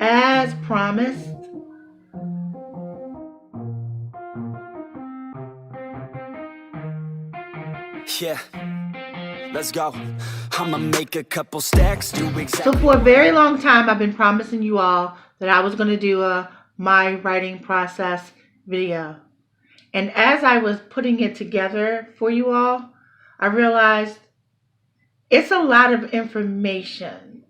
as promised, Yeah, let's go. I'ma make a couple stacks, do so exactly. for a very long time, I've been promising you all that I was going to do a my writing process video. And as I was putting it together for you all, I realized it's a lot of information.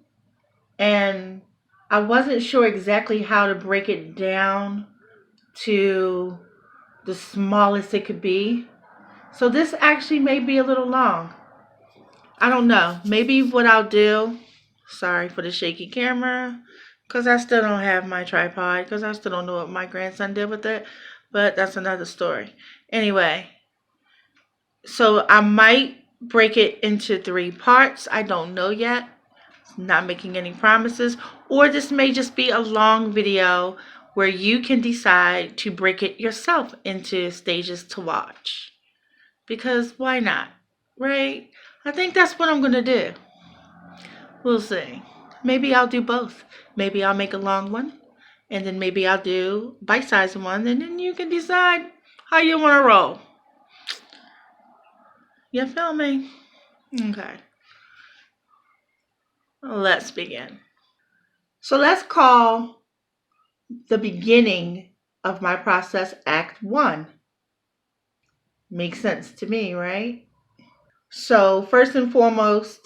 And I wasn't sure exactly how to break it down to the smallest it could be. So this actually may be a little long. I don't know. Maybe what I'll do, sorry for the shaky camera, because I still don't have my tripod, because I still don't know what my grandson did with it, but that's another story. Anyway, so I might break it into 3 parts. I don't know yet. Not making any promises. Or this may just be a long video where you can decide to break it yourself into stages to watch. Because why not? Right? I think that's what I'm going to do. We'll see. Maybe I'll do both. Maybe I'll make a long one, and then maybe I'll do bite-sized one, and then you can decide how you want to roll. You feel me? Okay. Let's begin. So let's call the beginning of my process Act 1. Makes sense to me, right? So first and foremost,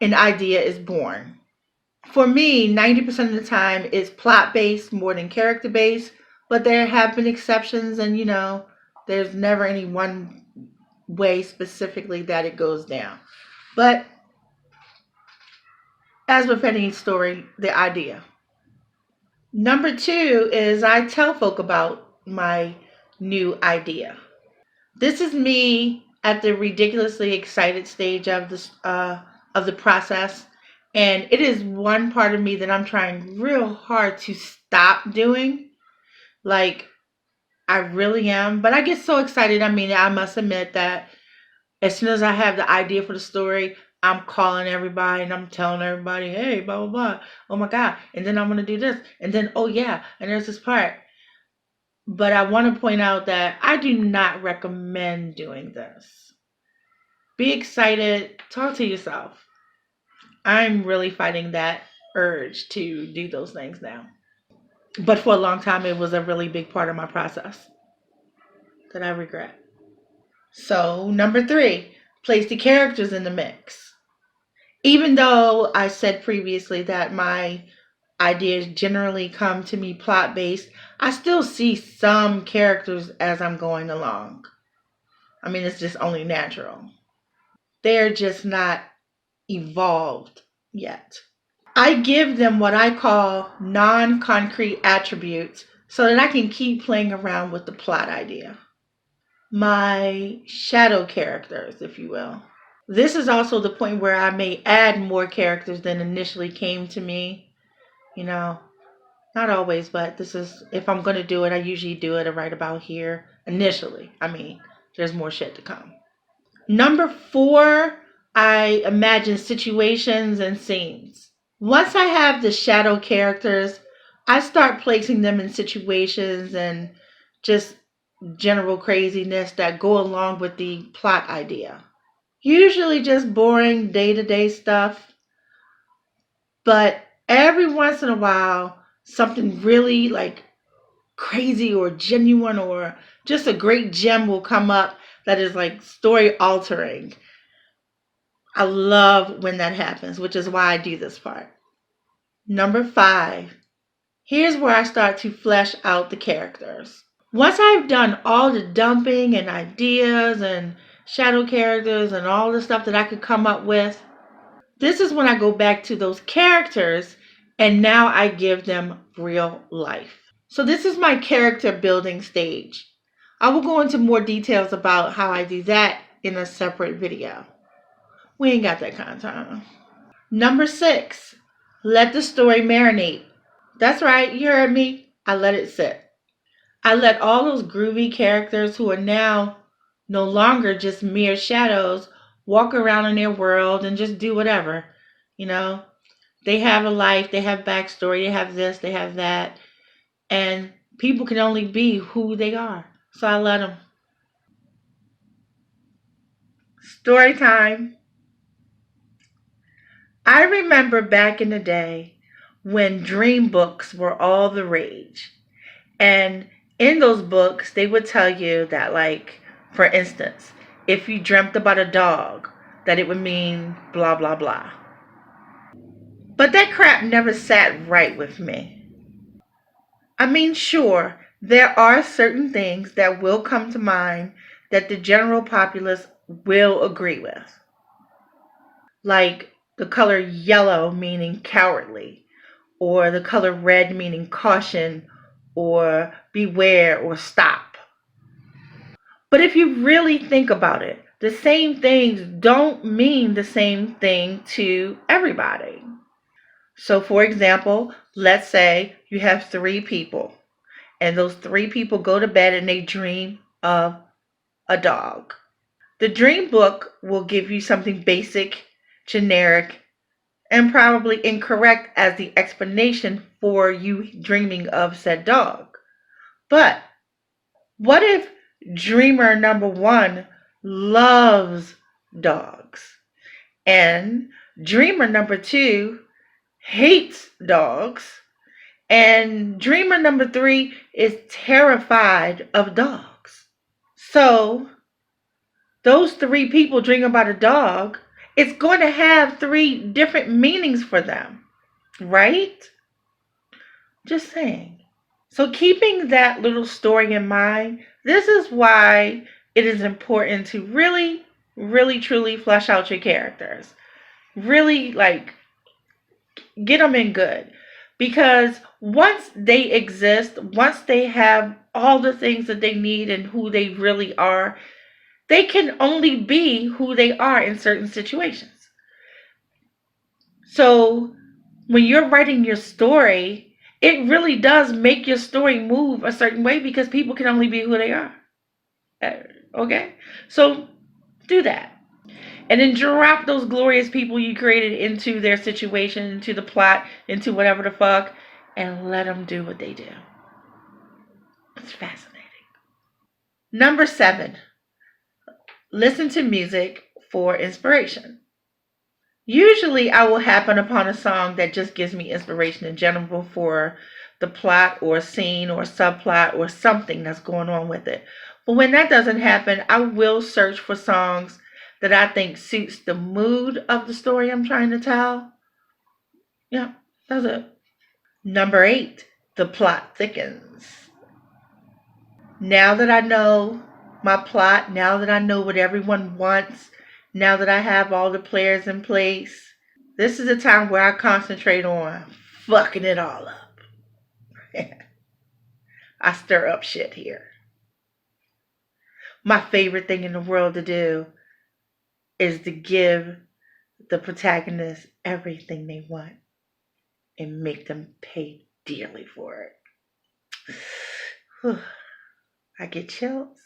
an idea is born. For me, 90% of the time it's plot based more than character based, but there have been exceptions, and there's never any one way specifically that it goes down. But as with any story, the idea. Number 2 is I tell folk about my new idea. This is me at the ridiculously excited stage of the process, and it is one part of me that I'm trying real hard to stop doing. Like, I really am, but I get so excited. I mean, I must admit that as soon as I have the idea for the story, I'm calling everybody and I'm telling everybody, hey, blah blah blah. Oh my god! And then I'm gonna do this, and then oh yeah, and there's this part. But I want to point out that I do not recommend doing this. Be excited, talk to yourself. I'm really fighting that urge to do those things now. But for a long time, it was a really big part of my process that I regret. So, number 3, place the characters in the mix. Even though I said previously that my ideas generally come to me plot based, I still see some characters as I'm going along. I mean, it's just only natural. They're just not evolved yet. I give them what I call non concrete attributes so that I can keep playing around with the plot idea. My shadow characters, if you will. This is also the point where I may add more characters than initially came to me. Not always, but this is, if I'm going to do it, I usually do it right about here initially. I mean, there's more shit to come. Number 4, I imagine situations and scenes. Once I have the shadow characters, I start placing them in situations and just general craziness that go along with the plot idea. Usually just boring day-to-day stuff, but every once in a while, something really like crazy or genuine or just a great gem will come up that is like story altering. I love when that happens, which is why I do this part. Number 5. Here's where I start to flesh out the characters. Once I've done all the dumping and ideas and shadow characters and all the stuff that I could come up with, this is when I go back to those characters and now I give them real life. So this is my character building stage. I will go into more details about how I do that in a separate video. We ain't got that kind of time. Number 6, let the story marinate. That's right, you heard me. I let it sit. I let all those groovy characters who are now no longer just mere shadows walk around in their world and just do whatever. They They have a life, they have backstory, they have this, they have that. And people can only be who they are. So I let them. Story time. I remember back in the day when dream books were all the rage. And in those books, they would tell you that, like, for instance, if you dreamt about a dog, that it would mean blah, blah, blah. But that crap never sat right with me. I mean, sure, there are certain things that will come to mind that the general populace will agree with. Like the color yellow meaning cowardly, or the color red meaning caution, or beware, or stop. But if you really think about it, the same things don't mean the same thing to everybody. So, for example, let's say you have 3 people, and those 3 people go to bed and they dream of a dog. The dream book will give you something basic, generic, and probably incorrect as the explanation for you dreaming of said dog. But what if dreamer number 1 loves dogs and dreamer number 2 hates dogs and dreamer number 3 is terrified of dogs? So those 3 people dream about a dog, it's going to have 3 different meanings for them, right? Just saying. So keeping that little story in mind, this is why it is important to really, really, truly flesh out your characters. Really, like, get them in good. Because once they exist, once they have all the things that they need and who they really are, they can only be who they are in certain situations. So when you're writing your story, it really does make your story move a certain way because people can only be who they are. Okay? So do that. And then drop those glorious people you created into their situation, into the plot, into whatever the fuck, and let them do what they do. It's fascinating. Number 7, listen to music for inspiration. Usually I will happen upon a song that just gives me inspiration in general for the plot or scene or subplot or something that's going on with it. But when that doesn't happen, I will search for songs that I think suits the mood of the story I'm trying to tell. Yeah, that's it. Number 8, the plot thickens. Now that I know my plot, now that I know what everyone wants, now that I have all the players in place, this is a time where I concentrate on fucking it all up. I stir up shit here. My favorite thing in the world to do is to give the protagonist everything they want and make them pay dearly for it. I get chills.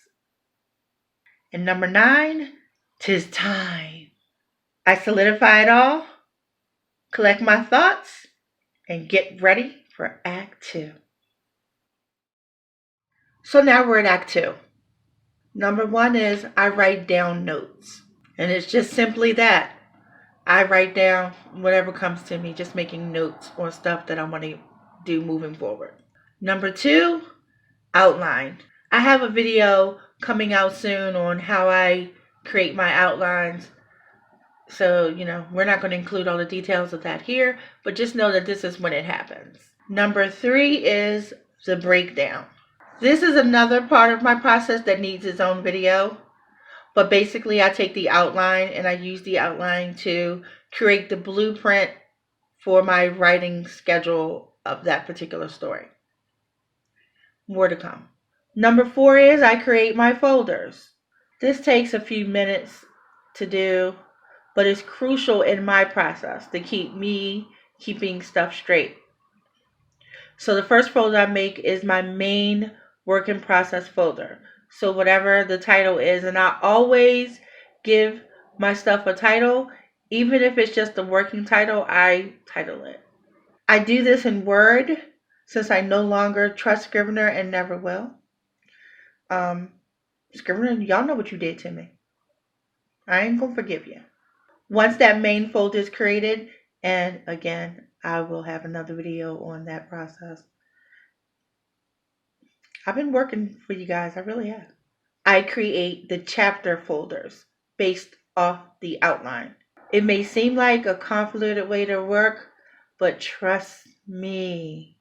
And number 9, 'tis time. I solidify it all, collect my thoughts, and get ready for Act 2. So now we're at Act 2. Number 1 is I write down notes. And it's just simply that. I write down whatever comes to me, just making notes on stuff that I want to do moving forward. Number 2, outline. I have a video coming out soon on how I create my outlines. So, we're not going to include all the details of that here, but just know that this is when it happens. Number 3 is the breakdown. This is another part of my process that needs its own video. But basically, I take the outline and I use the outline to create the blueprint for my writing schedule of that particular story. More to come. Number 4 is I create my folders. This takes a few minutes to do, but it's crucial in my process to keep me keeping stuff straight. So the first folder I make is my main work in process folder. So whatever the title is, and I always give my stuff a title, Even if it's just the working title, I title it. I do this in Word since I no longer trust Scrivener and never will. Scrivener, y'all know what you did to me. I ain't gonna forgive you. Once that main folder is created, and again, I will have another video on that process. I've been working for you guys, I really have. I create the chapter folders based off the outline. It may seem like a convoluted way to work, but trust me,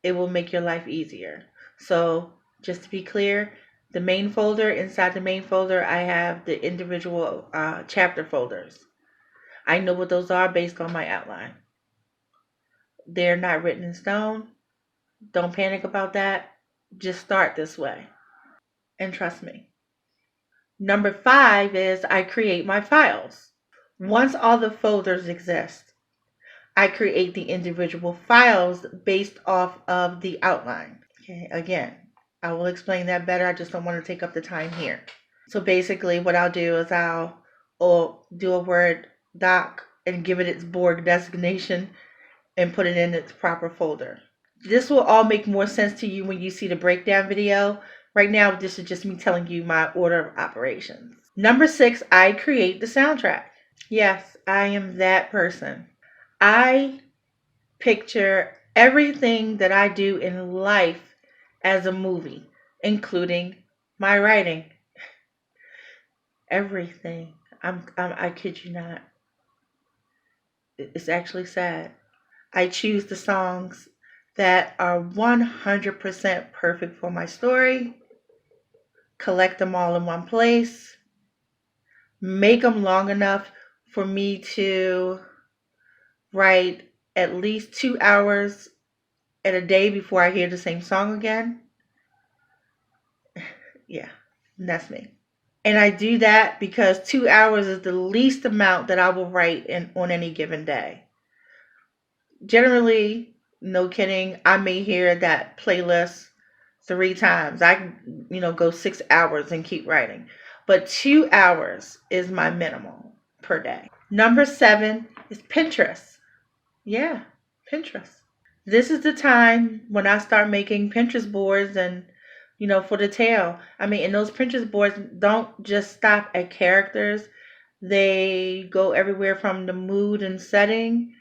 it will make your life easier. So, just to be clear, the main folder, inside the main folder, I have the individual chapter folders. I know what those are based on my outline. They're not written in stone. Don't panic about that. Just start this way. And trust me. Number 5 is I create my files. Once all the folders exist, I create the individual files based off of the outline. Okay, again, I will explain that better. I just don't want to take up the time here. So basically what I'll do is I'll do a Word doc and give it its Borg designation and put it in its proper folder. This will all make more sense to you when you see the breakdown video. Right now, this is just me telling you my order of operations. Number 6, I create the soundtrack. Yes, I am that person. I picture everything that I do in life as a movie, including my writing. Everything. I kid you not. It's actually sad. I choose the songs that are 100% perfect for my story, collect them all in one place, make them long enough for me to write at least 2 hours at a day before I hear the same song again. Yeah, that's me. And I do that because 2 hours is the least amount that I will write on any given day. Generally, no kidding, I may hear that playlist 3 times. I go 6 hours and keep writing. But 2 hours is my minimum per day. Number 7 is Pinterest. Yeah, Pinterest. This is the time when I start making Pinterest boards and for the tale. And those Pinterest boards don't just stop at characters. They go everywhere from the mood and setting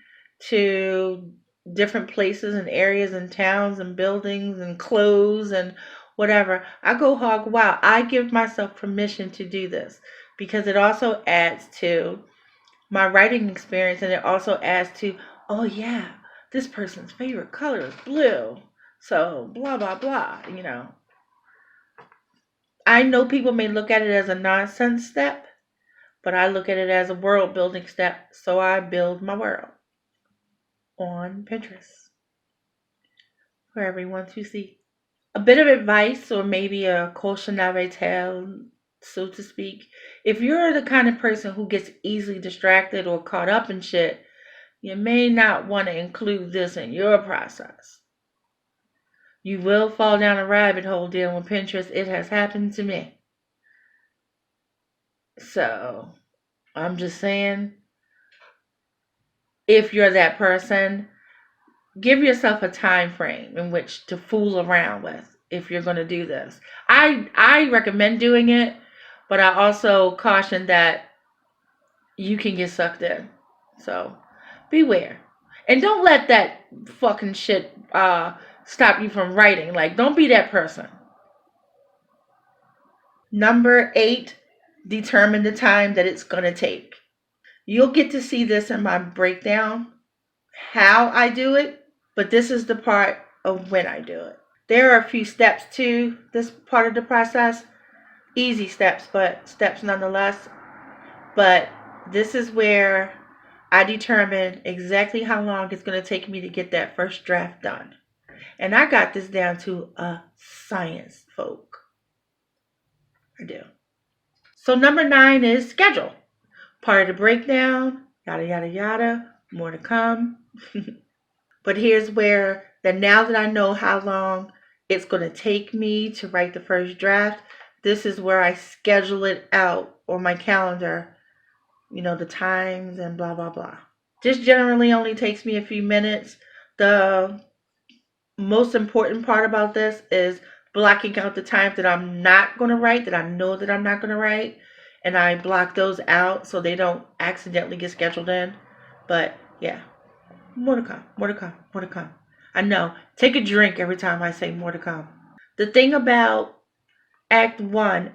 to different places and areas and towns and buildings and clothes and whatever. I go hog wild. I give myself permission to do this because it also adds to my writing experience, and it also adds to, oh yeah, this person's favorite color is blue. So blah, blah, blah, I know people may look at it as a nonsense step, but I look at it as a world building step. So I build my world on Pinterest for everyone to see. A bit of advice, or maybe a cautionary tale, so to speak. If you're the kind of person who gets easily distracted or caught up in shit, you may not want to include this in your process. You will fall down a rabbit hole dealing with Pinterest. It has happened to me. So, I'm just saying, if you're that person, give yourself a time frame in which to fool around with if you're going to do this. I recommend doing it, but I also caution that you can get sucked in. So beware. And don't let that fucking shit stop you from writing. Like, don't be that person. Number 8, determine the time that it's going to take. You'll get to see this in my breakdown, how I do it, but this is the part of when I do it. There are a few steps to this part of the process. Easy steps, but steps nonetheless. But this is where I determine exactly how long it's going to take me to get that first draft done. And I got this down to a science, folk. I do. So number 9 is schedule. Part of the breakdown, yada, yada, yada. More to come. But here's where, now that I know how long it's going to take me to write the first draft, this is where I schedule it out on my calendar the times and blah, blah, blah. This generally only takes me a few minutes. The most important part about this is blocking out the times that I'm not going to write, that I know that I'm not going to write, and I block those out so they don't accidentally get scheduled in. But yeah, more to come, more to come, more to come. I know. Take a drink every time I say more to come. The thing about Act 1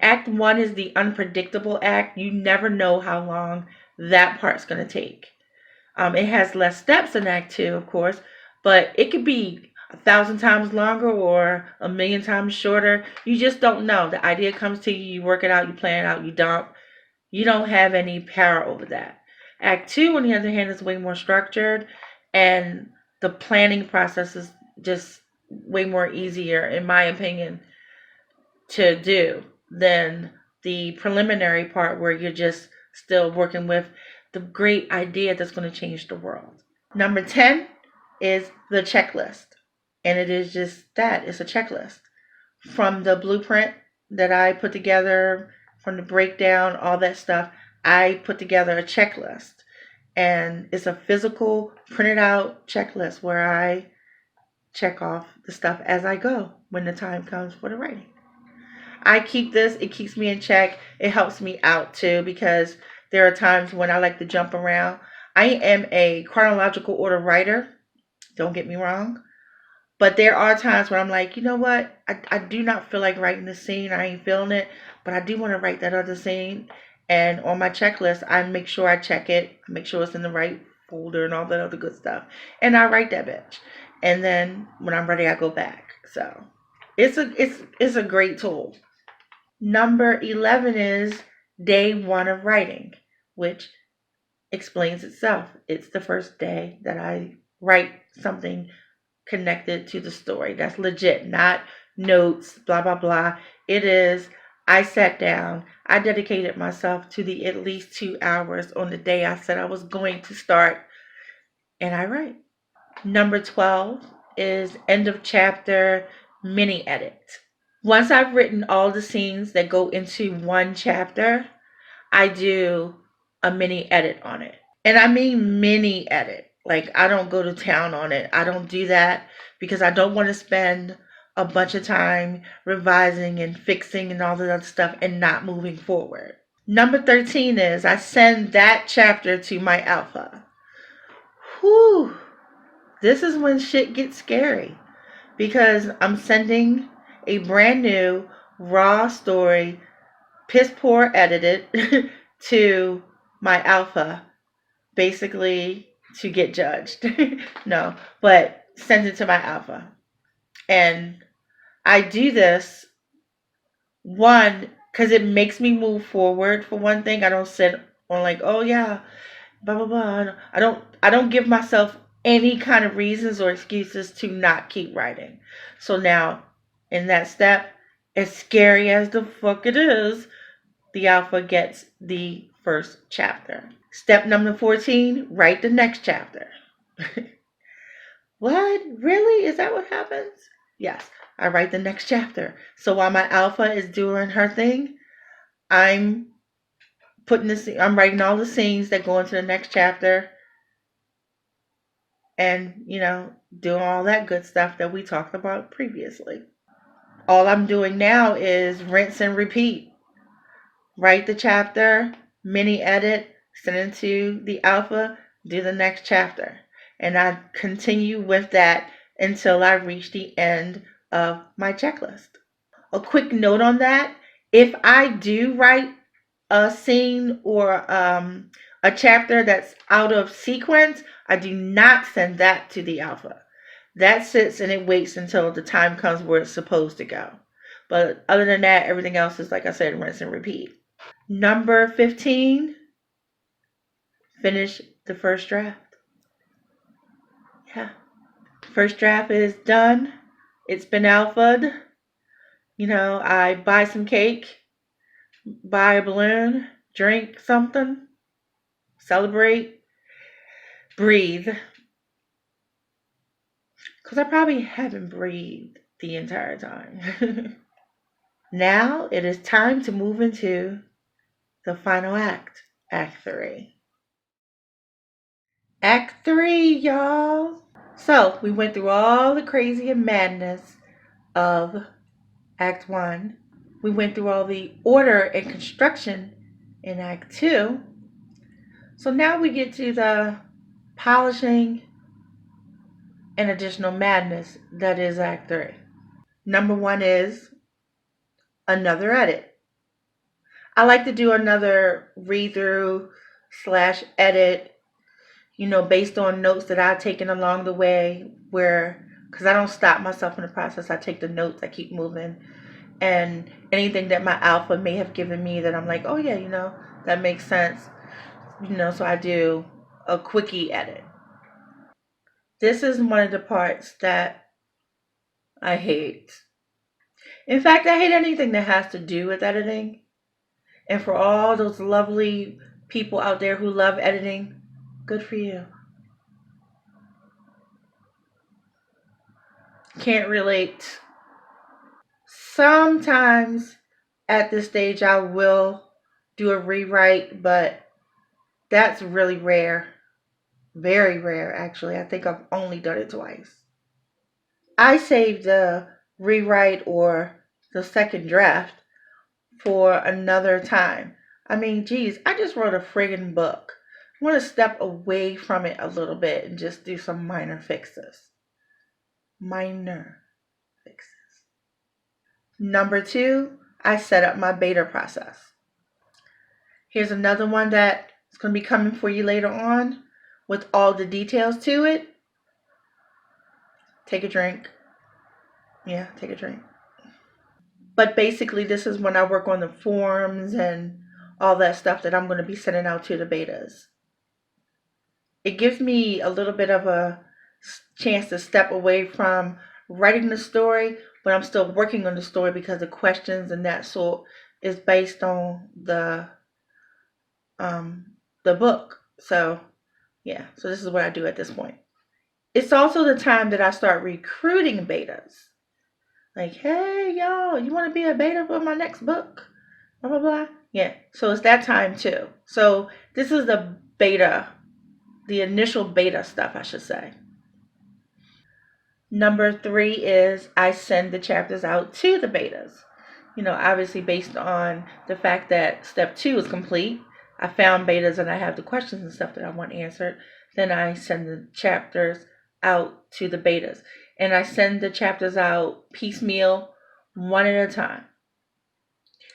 is the unpredictable act. You never know how long that part's going to take. It has less steps than Act 2, of course, but it could be 1,000 times longer or 1,000,000 times shorter. You just don't know. The idea comes to you, you work it out, you plan it out, you dump. You don't have any power over that. Act 2, on the other hand, is way more structured, and the planning process is just way more easier, in my opinion, to do than the preliminary part where you're just still working with the great idea that's going to change the world. Number 10 is the checklist. And it is just that, it's a checklist. From the blueprint that I put together, from the breakdown, all that stuff, I put together a checklist. And it's a physical, printed out checklist where I check off the stuff as I go when the time comes for the writing. I keep this, it keeps me in check. It helps me out too because there are times when I like to jump around. I am a chronological order writer, don't get me wrong. But there are times where I'm like, you know what? I do not feel like writing this scene. I ain't feeling it, but I do want to write that other scene. And on my checklist, I make sure I check it, make sure it's in the right folder and all that other good stuff. And I write that bitch. And then when I'm ready, I go back. So it's a great tool. Number 11 is day 1 of writing, which explains itself. It's the first day that I write something connected to the story. That's legit, not notes, blah, blah, blah. It is, I sat down, I dedicated myself to the at least 2 hours on the day I said I was going to start, and I write. Number 12 is end of chapter mini edit. Once I've written all the scenes that go into one chapter, I do a mini edit on it. And I mean mini edit. Like, I don't go to town on it. I don't do that because I don't want to spend a bunch of time revising and fixing and all that other stuff and not moving forward. Number 13 is I send that chapter to my alpha. Whew. This is when shit gets scary because I'm sending a brand new raw story, piss poor edited, to my alpha, basically to get judged. No, but send it to my alpha. And I do this, one, because it makes me move forward. For one thing, I don't sit on like, oh yeah, blah blah blah. I don't give myself any kind of reasons or excuses to not keep writing. So now, in that step, as scary as the fuck it is, the alpha gets the first chapter. Step number 14, write the next chapter. What? Really? Is that what happens? Yes, I write the next chapter. So while my alpha is doing her thing, I'm I'm writing all the scenes that go into the next chapter and, doing all that good stuff that we talked about previously. All I'm doing now is rinse and repeat. Write the chapter, mini edit, send it to the alpha, do the next chapter. And I continue with that until I reach the end of my checklist. A quick note on that, if I do write a scene or a chapter that's out of sequence, I do not send that to the alpha. That sits and it waits until the time comes where it's supposed to go. But other than that, everything else is, like I said, rinse and repeat. Number 15, finish the first draft. Yeah. First draft is done. It's been alphaed. I buy some cake, buy a balloon, drink something, celebrate, breathe. Because I probably haven't breathed the entire time. Now it is time to move into the final act. Act 3. Act 3, y'all. So we went through all the crazy and madness of Act 1. We went through all the order and construction in Act 2. So now we get to the polishing and additional madness that is Act 3. Number 1 is another edit. I like to do another read through slash edit, based on notes that I've taken along the way, because I don't stop myself in the process. I take the notes, I keep moving, and anything that my alpha may have given me that I'm like, oh yeah, that makes sense, so I do a quickie edit. This is one of the parts that I hate. In fact, I hate anything that has to do with editing. And for all those lovely people out there who love editing, good for you. Can't relate. Sometimes at this stage I will do a rewrite, but that's really rare. Very rare, actually. I think I've only done it twice. I saved the rewrite or the second draft for another time. I mean, geez, I just wrote a friggin' book. I want to step away from it a little bit and just do some minor fixes. Minor fixes. Number 2, I set up my beta process. Here's another one that is going to be coming for you later on with all the details to it. Take a drink. Yeah, take a drink. But basically, this is when I work on the forms and all that stuff that I'm going to be sending out to the betas. It gives me a little bit of a chance to step away from writing the story, but I'm still working on the story because the questions and that sort is based on the book. So yeah, so this is what I do at this point. It's also the time that I start recruiting betas. Like, hey, y'all, you want to be a beta for my next book? Blah, blah, blah. Yeah, so it's that time too. So this is the beta, the initial beta stuff, I should say. Number 3 is I send the chapters out to the betas. Obviously based on the fact that step 2 is complete. I found betas and I have the questions and stuff that I want answered. Then I send the chapters out to the betas. And I send the chapters out piecemeal, one at a time.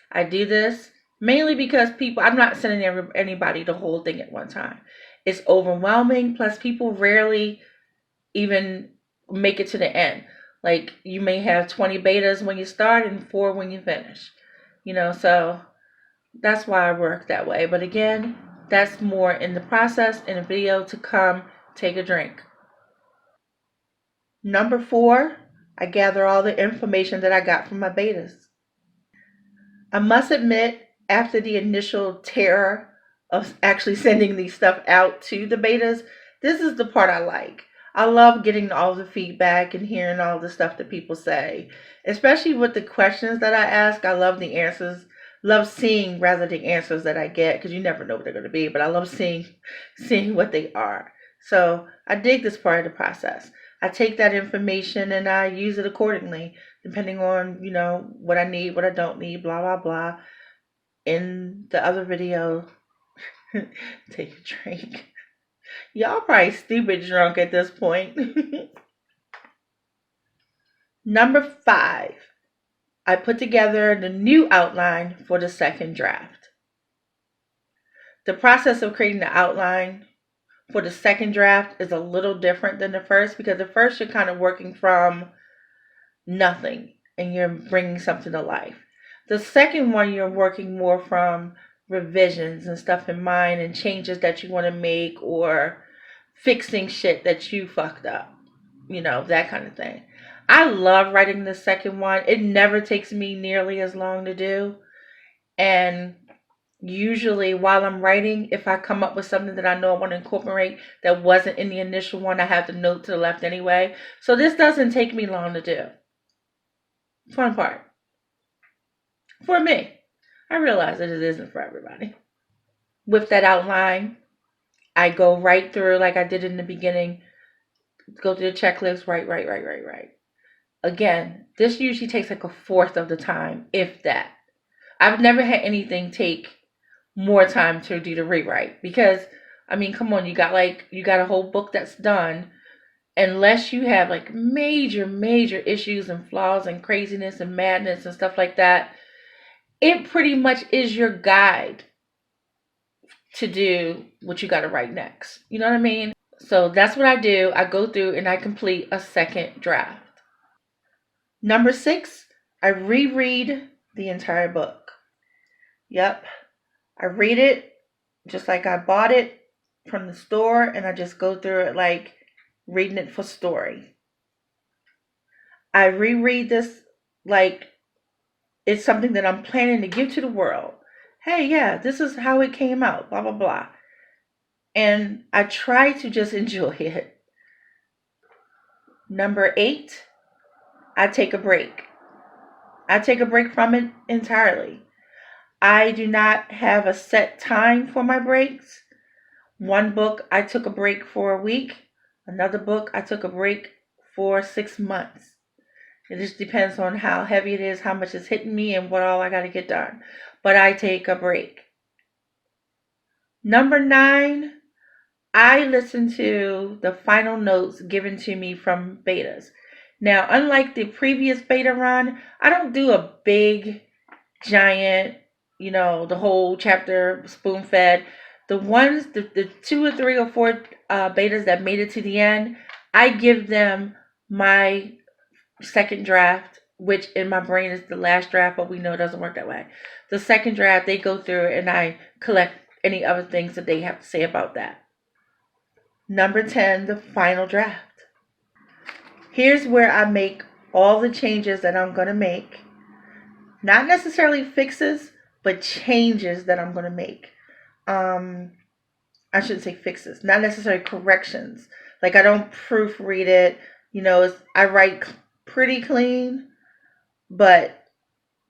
I do this mainly because I'm not sending anybody the whole thing at one time. It's overwhelming. Plus, people rarely even make it to the end. Like, you may have 20 betas when you start and 4 when you finish. So that's why I work that way. But again, that's more in the process. In a video to come, take a drink. Number 4, I gather all the information that I got from my betas. I must admit, after the initial terror of actually sending these stuff out to the betas, this is the part I like. I love getting all the feedback and hearing all the stuff that people say, especially with the questions that I ask. I love the answers, love seeing rather the answers that I get, because you never know what they're going to be, but I love seeing what they are. So I dig this part of the process. I take that information and I use it accordingly, depending on, what I need, what I don't need, blah, blah, blah. In the other video, take a drink. Y'all probably stupid drunk at this point. Number 5, I put together the new outline for the second draft. The process of creating the outline for the second draft is a little different than the first, because the first you're kind of working from nothing and you're bringing something to life. The second one, you're working more from revisions and stuff in mind and changes that you want to make or fixing shit that you fucked up, that kind of thing. I love writing the second one. It never takes me nearly as long to do. And usually while I'm writing, if I come up with something that I know I want to incorporate that wasn't in the initial one, I have the note to the left anyway. So this doesn't take me long to do. Fun part. For me. I realize that it isn't for everybody. with that outline. I go right through like I did in the beginning, go through the checklist, right. Again, this usually takes like a fourth of the time, if that. I've never had anything take more time to do the rewrite because I mean, come on, you got a whole book that's done. Unless you have like major issues and flaws and craziness and madness and stuff like that, it pretty much is your guide to do what you got to write next. You know what I mean? So that's what I do. I go through and I complete a second draft. Number 6, I reread the entire book. Yep. I read it just like I bought it from the store, and I just go through it like reading it for story. I reread this like it's something that I'm planning to give to the world. Hey, yeah, this is how it came out, blah, blah, blah. And I try to just enjoy it. Number 8, I take a break. I take a break from it entirely. I do not have a set time for my breaks. One book, I took a break for a week. Another book, I took a break for 6 months. It just depends on how heavy it is, how much it's hitting me, and what all I got to get done. But I take a break. Number 9, I listen to the final notes given to me from betas. Now, unlike the previous beta run, I don't do a big, giant, the whole chapter spoon fed. The ones, the 2 or 3 or 4 betas that made it to the end, I give them my second draft, which in my brain is the last draft, but we know it doesn't work that way. The second draft, they go through it and I collect any other things that they have to say about that. Number 10, the final draft. Here's where I make all the changes that I'm going to make. Not necessarily fixes, but changes that I'm going to make. I shouldn't say fixes, not necessarily corrections. Like I don't proofread it. I write pretty clean, but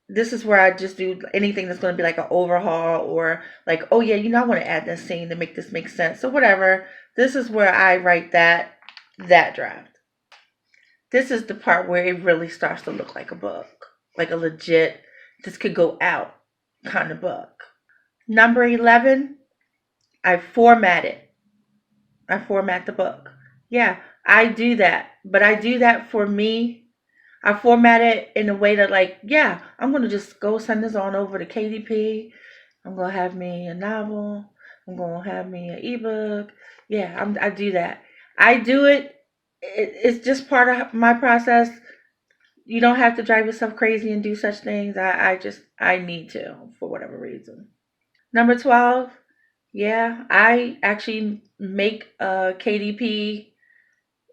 this is where I just do anything that's going to be like an overhaul or like, oh yeah, I want to add this scene to make this make sense. So whatever. This is where I write that draft. This is the part where it really starts to look like a book, like a legit, this could go out kind of book. Number 11, I format it. I format the book. Yeah, I do that, but I do that for me. I format it in a way that like, yeah, I'm going to just go send this on over to KDP. I'm going to have me a novel. I'm going to have me an ebook. Yeah, I do that. I do it. It's just part of my process. You don't have to drive yourself crazy and do such things. I need to for whatever reason. Number 12, yeah, I actually make a KDP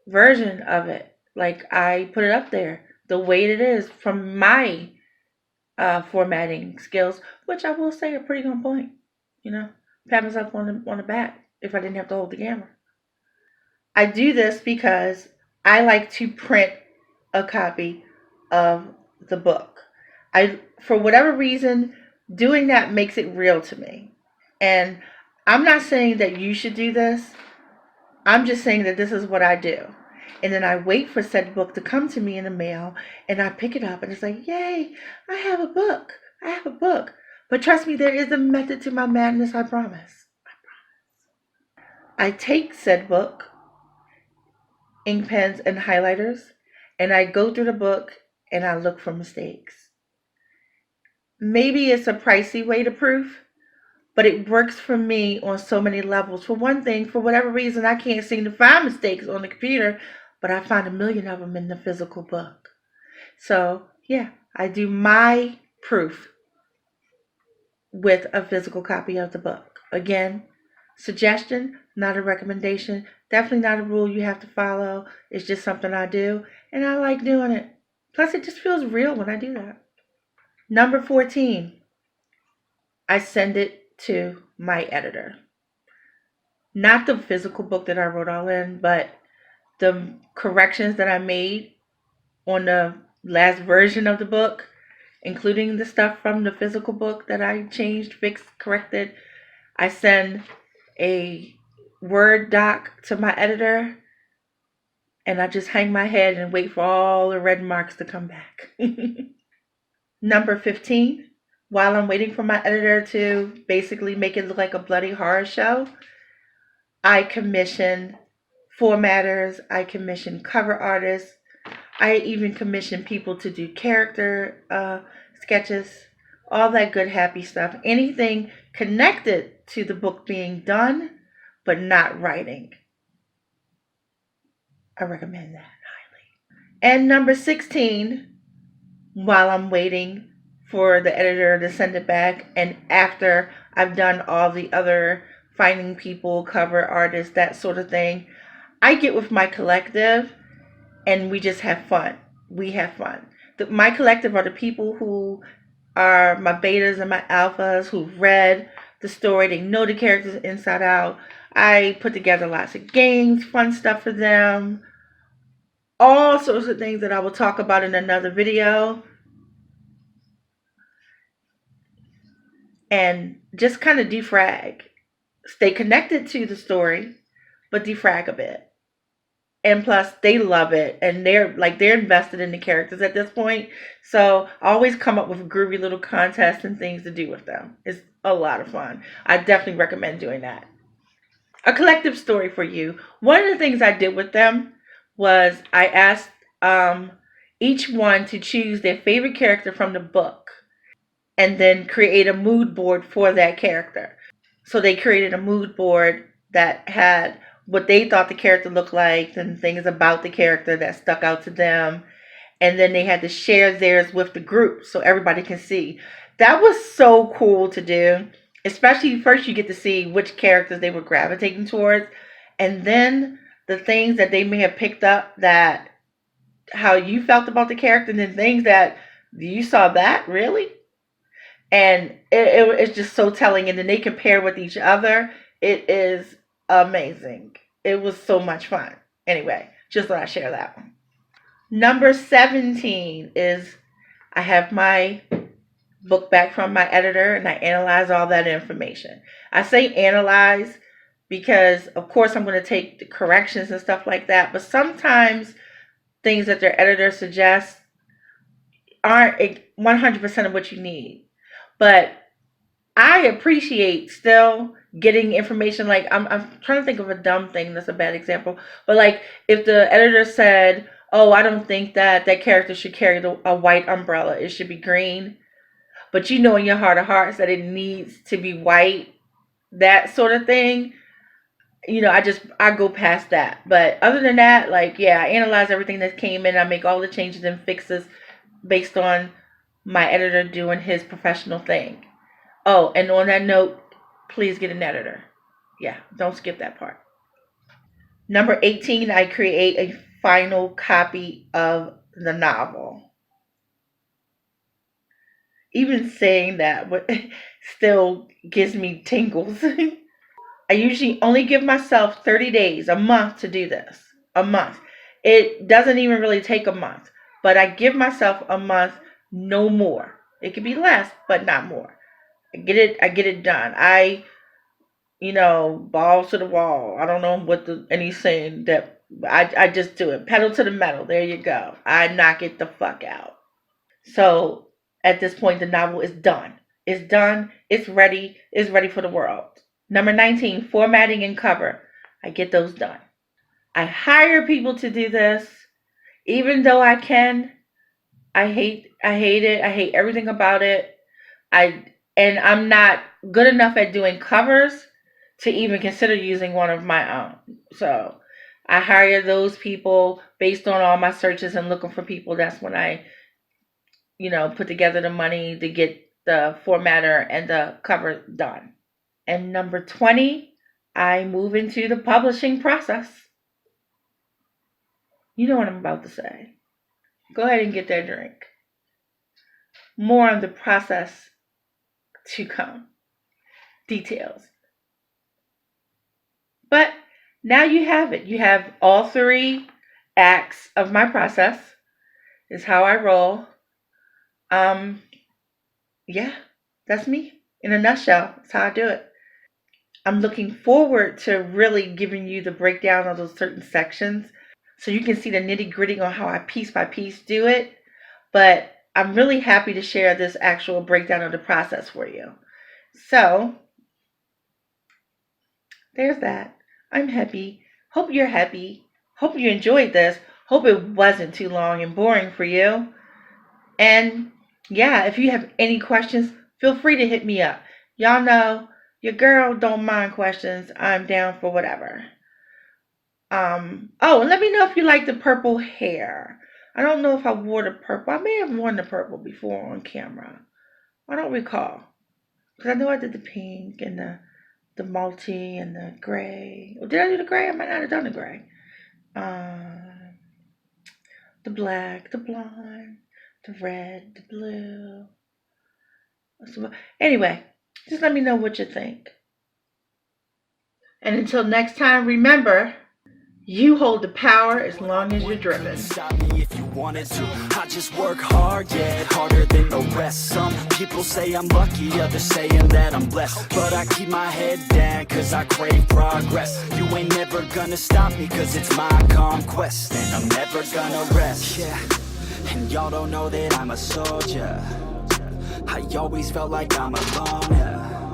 version of it. Like I put it up there the way it is from my formatting skills, which I will say are pretty on point. Pat myself on the back if I didn't have to hold the camera. I do this because I like to print a copy of the book. For whatever reason, doing that makes it real to me. And I'm not saying that you should do this. I'm just saying that this is what I do. And then I wait for said book to come to me in the mail and I pick it up and it's like, yay, I have a book. I have a book. But trust me, there is a method to my madness, I promise. I take said book, ink pens and highlighters, and I go through the book and I look for mistakes. Maybe it's a pricey way to proof, but it works for me on so many levels. For one thing, for whatever reason, I can't seem to find mistakes on the computer, but I find a million of them in the physical book. So, yeah, I do my proof with a physical copy of the book. Again, suggestion, not a recommendation. Definitely not a rule you have to follow. It's just something I do, and I like doing it. Plus, it just feels real when I do that. Number 14, I send it to my editor. Not the physical book that I wrote all in, but the corrections that I made on the last version of the book, including the stuff from the physical book that I changed, fixed, corrected. I send a Word doc to my editor, and I just hang my head and wait for all the red marks to come back. Number 15, while I'm waiting for my editor to basically make it look like a bloody horror show, I commission formatters, I commission cover artists, I even commission people to do character sketches, all that good happy stuff. Anything connected to the book being done, but not writing. I recommend that highly. And number 16, while I'm waiting for the editor to send it back, and after I've done all the other finding people, cover artists, that sort of thing, I get with my collective and we just have fun. We have fun. My collective are the people who are my betas and my alphas who've read the story. They know the characters inside out. I put together lots of games, fun stuff for them, all sorts of things that I will talk about in another video. And just kind of defrag. Stay connected to the story, but defrag a bit. And plus they love it, and they're invested in the characters at this point. So I always come up with groovy little contests and things to do with them. It's a lot of fun. I definitely recommend doing that. A collective story for you. One of the things I did with them was I asked each one to choose their favorite character from the book and then create a mood board for that character. So they created a mood board that had what they thought the character looked like and things about the character that stuck out to them. And then they had to share theirs with the group so everybody can see. That was so cool to do. Especially first you get to see which characters they were gravitating towards. And then the things that they may have picked up, that how you felt about the character, and then things that you saw that really, and it's just so telling. And then they compare with each other. It is amazing. It was so much fun. Anyway, just thought I'd share that one. Number 17 is I have my book back from my editor and I analyze all that information. I say analyze because, of course, I'm going to take the corrections and stuff like that, but sometimes things that their editor suggests aren't 100% of what you need. But I appreciate still getting information. Like I'm trying to think of a dumb thing that's a bad example, but like if the editor said, "Oh, I don't think that character should carry a white umbrella. It should be green," but you know in your heart of hearts that it needs to be white, that sort of thing. I go past that. But other than that, like yeah, I analyze everything that came in. I make all the changes and fixes based on my editor doing his professional thing. Oh, and on that note, please get an editor. Yeah, don't skip that part. Number 18, I create a final copy of the novel. Even saying that still gives me tingles. I usually only give myself 30 days, a month to do this. A month. It doesn't even really take a month, but I give myself a month, no more. It could be less, but not more. I get it done. Balls to the wall. I don't know what any saying that I just do it. Pedal to the metal. There you go. I knock it the fuck out. So at this point, the novel is done. It's done. It's ready. It's ready for the world. Number 19, formatting and cover. I get those done. I hire people to do this, even though I can. I hate it. I hate everything about it. I'm not good enough at doing covers to even consider using one of my own. So I hire those people based on all my searches and looking for people. That's when I, put together the money to get the formatter and the cover done. And number 20, I move into the publishing process. You know what I'm about to say. Go ahead and get that drink. More on the process to come. Details. But now you have it. You have all 3 acts of my process. Is how I roll. Yeah, that's me in a nutshell. That's how I do it. I'm looking forward to really giving you the breakdown of those certain sections so you can see the nitty gritty on how I piece by piece do it. But I'm really happy to share this actual breakdown of the process for you. So there's that. I'm happy. Hope you're happy. Hope you enjoyed this. Hope it wasn't too long and boring for you. And yeah, if you have any questions, feel free to hit me up. Y'all know your girl don't mind questions. I'm down for whatever. Oh, and let me know if you like the purple hair. I don't know if I wore the purple. I may have worn the purple before on camera. I don't recall. Because I know I did the pink and the multi and the gray. Did I do the gray? I might not have done the gray. The black, the blonde, the red, the blue. So, anyway, just let me know what you think. And until next time, remember, you hold the power as long as you're driven. Stop me if you wanted to. I just work hard, yeah, harder than the rest. Some people say I'm lucky, others saying that I'm blessed. But I keep my head down, cause I crave progress. You ain't never gonna stop me, cause it's my conquest. And I'm never gonna rest, yeah. And y'all don't know that I'm a soldier. I always felt like I'm alone, yeah.